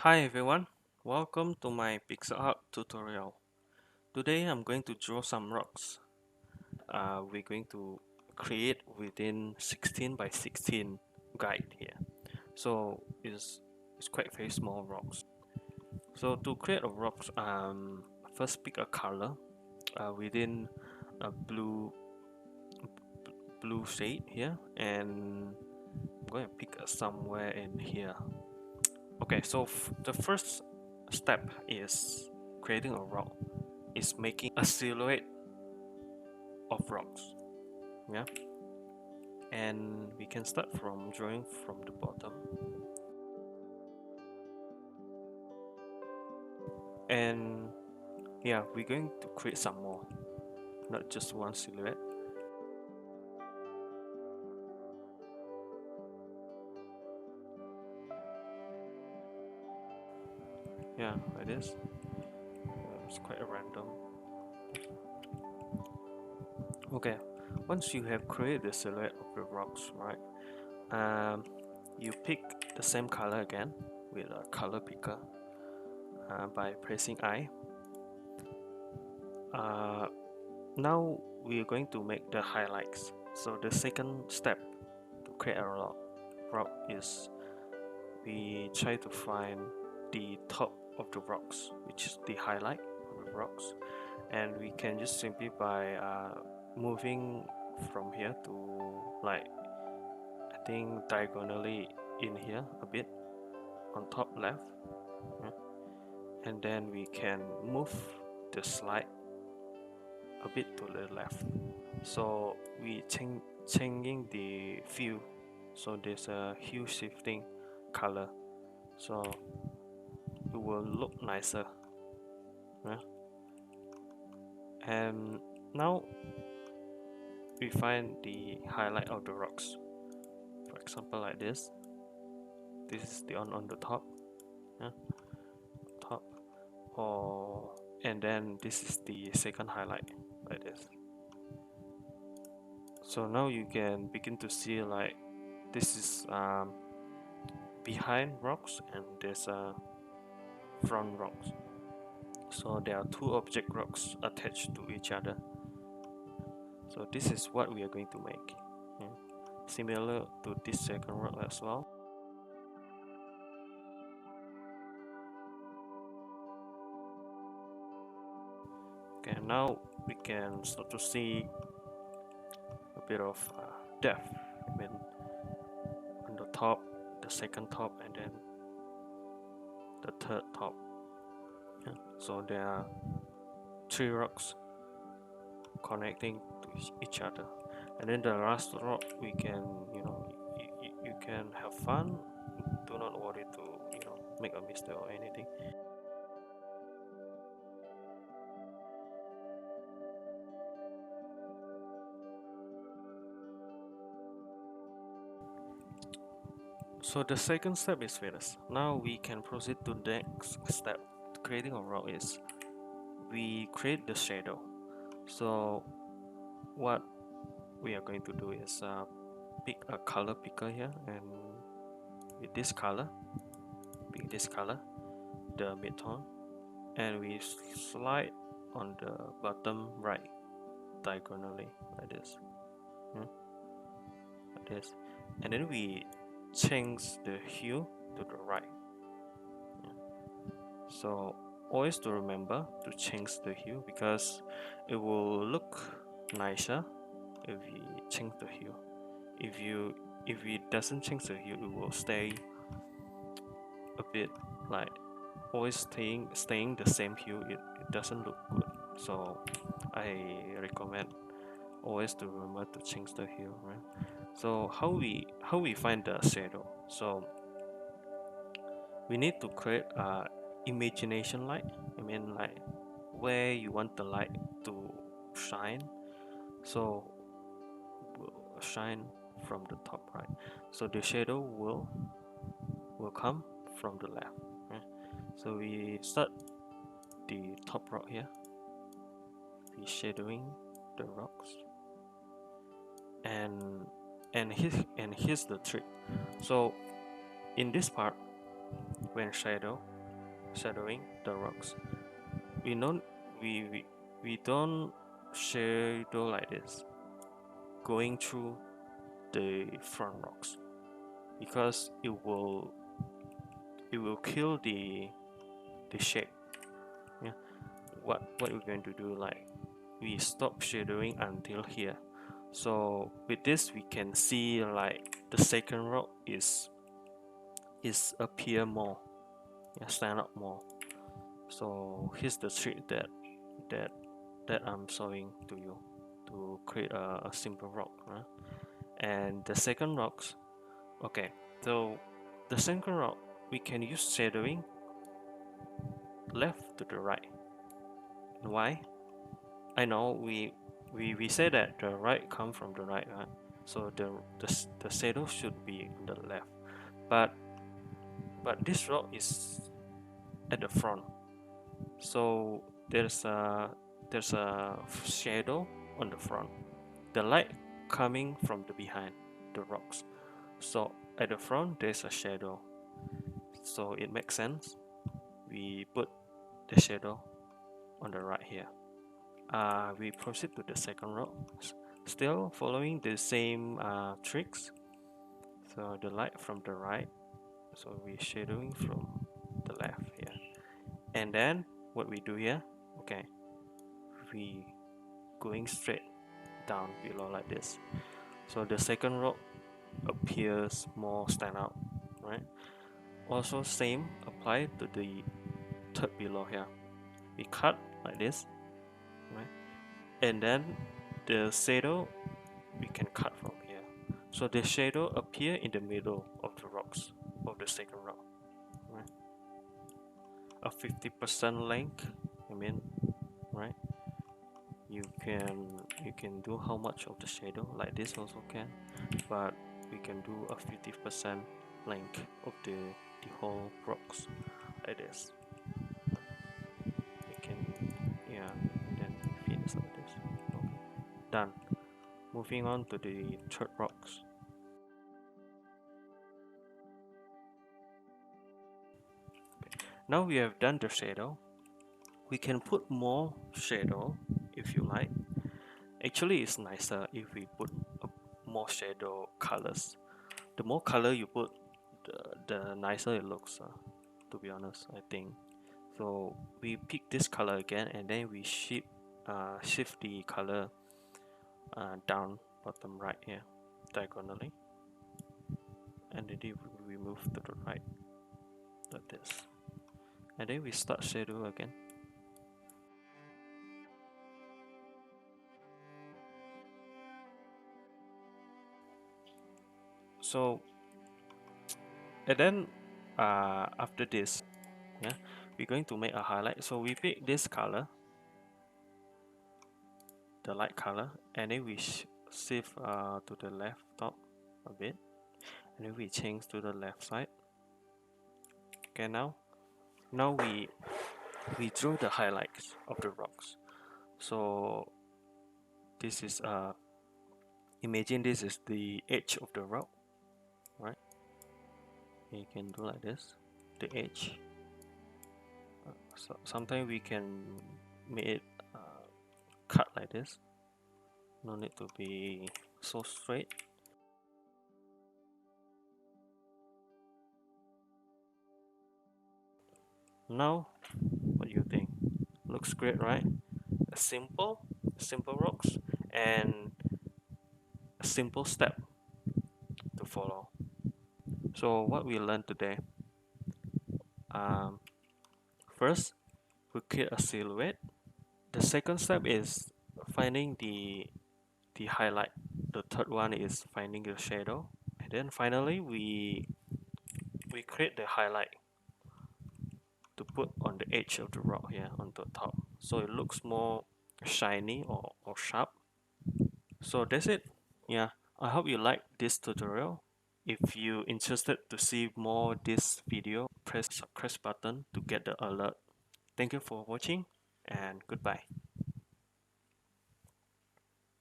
Hi everyone, welcome to my pixel art tutorial. Today I'm going to draw some rocks. We're going to create within 16 by 16 guide here. So it's quite very small rocks. So to create a rocks, first pick a color within a blue shade here, and I'm going to pick somewhere in here. Okay, so the first step is creating a rock. Is making a silhouette of rocks. Yeah, and we can start from drawing from the bottom, and yeah, we're going to create some more, not just one silhouette. Yeah, like this. It's quite a random. Okay, once you have created the silhouette of the rocks, right, you pick the same color again with a color picker by pressing I. Now we are going to make the highlights. So the second step to create a rock is we try to find the top of the rocks, which is the highlight of the rocks, and we can just simply by moving from here to, like, I think diagonally in here a bit on top left, yeah. And then we can move the slide a bit to the left, so we changing the hue, so there's a hue shifting color, so it will look nicer, yeah? And now we find the highlight of the rocks, for example like this. This is the one on the top, yeah? Top, or and then this is the second highlight, like this. So now you can begin to see, like, this is behind rocks and there's front rocks, so there are two object rocks attached to each other. So this is what we are going to make, yeah? Similar to this second rock as well. Okay, now we can start to see a bit of depth. I mean, on the top, the second top, and then the third top, yeah? So there are three rocks connecting to each other, and then the last rock, we can, you can have fun. Do not worry to, make a mistake or anything. So the second step is finished. Now we can proceed to the next step. Creating a rock is we create the shadow. So what we are going to do is pick a color picker here, and with this color, pick this color, the midtone, and we slide on the bottom right diagonally, like this, yeah? Like this, and then we change the hue to the right, yeah? So always to remember to change the hue, because it will look nicer if we change the hue. If it doesn't change the hue, it will stay a bit, like, always staying the same hue. It doesn't look good, so I recommend always to remember to change the hue, right? So how we find the shadow? So we need to create a imagination light. I mean, like, where you want the light to shine, so will shine from the top right, so the shadow will come from the left, right? So we start the top rock here, we shadowing the rocks, and here's the trick. So in this part, when shadowing the rocks. We don't we we, we don't shadow like this going through the front rocks because it will kill the shape. Yeah. What we're going to do, like we stop shadowing until here. So with this we can see like the second rock is appear more, yeah, stand up more. So here's the trick that that I'm showing to you to create a simple rock, right? And the second rocks, okay, so the second rock we can use shadowing left to the right. Why? I know we say that the right come from the right, right? So the shadow should be on the left, but this rock is at the front, so there's a shadow on the front. The light coming from the behind the rocks. So at the front there's a shadow. So it makes sense. We put the shadow on the right here. We proceed to the second row, still following the same tricks. So the light from the right, so we shadowing from the left here. And then what we do here, okay, we going straight down below like this. So the second row appears more stand out, right? Also same apply to the third below here. We cut like this, right? And then the shadow we can cut from here. So the shadow appear in the middle of the rocks of the second rock, right? A 50% length, I mean, right? You can do how much of the shadow like this also can, but we can do a 50% length of the whole rocks like this. We can, yeah, and then we finish like this. Okay, done. Moving on to the third rocks. Now we have done the shadow. We can put more shadow if you like. Actually, it's nicer if we put more shadow colors. The more color you put, the nicer it looks. To be honest, I think. So we pick this color again, and then we shift the color down bottom right here, diagonally, and then we move to the right like this, and then we start shadow again. So and then after this, yeah, we're going to make a highlight. So we pick this color, the light color, and then we shift to the left top a bit, and then we change to the left side. Okay, now we draw the highlights of the rocks. So this is imagine this is the edge of the rock, right? You can do like this, the edge. So sometimes we can make it cut like this. No need to be so straight. Now, what do you think? Looks great, right? A simple rocks, and a simple step to follow. So what we learned today, um, first we create a silhouette. The second step is finding the highlight. The third one is finding the shadow, and then finally we create the highlight to put on the edge of the rock here on the top, so it looks more shiny or sharp. So that's it. Yeah, I hope you like this tutorial. If you interested to see more this video, press subscribe button to get the alert. Thank you for watching, and goodbye.